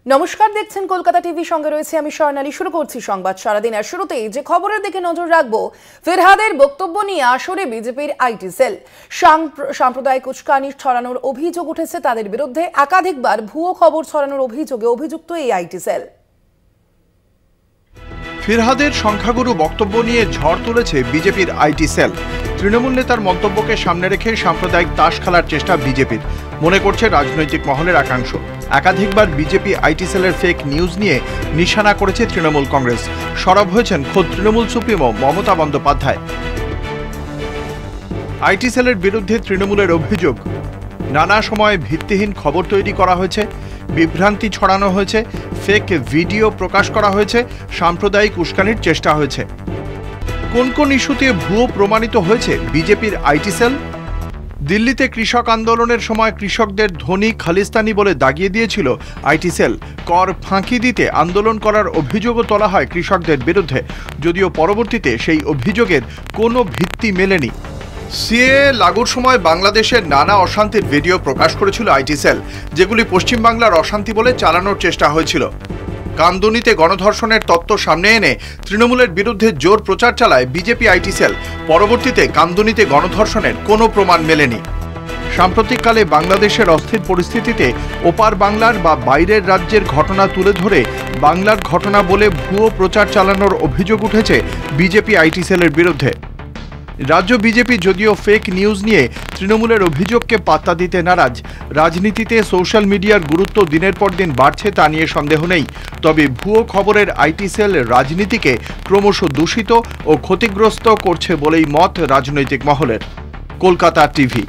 নমস্কার, দেখছেন কলকাতা টিভি। সঙ্গে রয়েছে আমি স্বর্ণালী। শুরু করছি সংবাদ সারাদিনের শুরুতেই যে খবরের দিকে নজর রাখবো, ফিরহাদের বক্তব্য নিয়ে আসরে বিজেপির আইটি সেল। সাম্প্রদায়িক উস্কানি ছড়ানোর অভিযোগ উঠেছে তাদের বিরুদ্ধে। একাধিকবার ভুয়ো খবর ছড়ানোর অভিযোগে অভিযুক্ত এই আইটি সেল। ফিরহাদের সংখ্যাগুরু বক্তব্য নিয়ে ঝড় তুলেছে বিজেপির আইটি সেল। তৃণমূল নেতার মন্তব্যকে সামনে রেখে সাম্প্রদায়িক তাস খেলার চেষ্টা বিজেপির, মনে করছে রাজনৈতিক মহলের একাংশ। একাধিকবার বিজেপি আইটি সেলের ফেক নিউজ নিয়ে নিশানা করেছে তৃণমূল কংগ্রেস। সরব হয়েছেন খোদ তৃণমূল সুপ্রিমো মমতা বন্দ্যোপাধ্যায়। আইটি সেলের বিরুদ্ধে তৃণমূলের অভিযোগ, নানা সময়ে ভিত্তিহীন খবর তৈরি করা হয়েছে, বিভ্রান্তি ছড়ানো হয়েছে, ফেক ভিডিও প্রকাশ করা হয়েছে, সাম্প্রদায়িক উস্কানির চেষ্টা হয়েছে। কোন কোন ইস্যুতে ভুয়ো প্রমাণিত হয়েছে বিজেপির আইটি সেল? দিল্লিতে কৃষক আন্দোলনের সময় কৃষকদের ধনী খালিস্তানি বলে দাগিয়ে দিয়েছিল আইটি সেল। কর ফাঁকি দিতে আন্দোলন করার অভিযোগও তোলা হয় কৃষকদের বিরুদ্ধে, যদিও পরবর্তীতে সেই অভিযোগের কোনো ভিত্তি মেলেনি। সিএএ লাগুর সময় বাংলাদেশের নানা অশান্তির ভিডিও প্রকাশ করেছিল আইটি সেল, যেগুলি পশ্চিমবাংলার অশান্তি বলে চালানোর চেষ্টা হয়েছিল। কামদুনিতে গণধর্ষণের তত্ত্ব সামনে এনে তৃণমূলের বিরুদ্ধে জোর প্রচার চালায় বিজেপি আইটি সেল। পরবর্তীতে কামদুনিতে গণধর্ষণের কোনো প্রমাণ মেলেনি। সাম্প্রতিককালে বাংলাদেশের অস্থির পরিস্থিতিতে ওপার বাংলার বা বাইরের রাজ্যের ঘটনা তুলে ধরে বাংলার ঘটনা বলে ভুয়ো প্রচার চালানোর অভিযোগ উঠেছে বিজেপি আইটি সেলের বিরুদ্ধে। রাজ্য বিজেপি যদিও ফেক নিউজ নিয়ে তৃণমূলের অভিযোগকে পাত্তা দিতে নারাজ। রাজনীতিতে সোশ্যাল মিডিয়ার গুরুত্ব দিনের পর দিন বাড়ছে, তা নিয়ে সন্দেহ নেই। তবে ভুয়ো খবরের আইটি সেল রাজনীতিকে ক্রমশ দূষিত ও ক্ষতিগ্রস্ত করছে বলেই মত রাজনৈতিক মহলের। কলকাতা টিভি।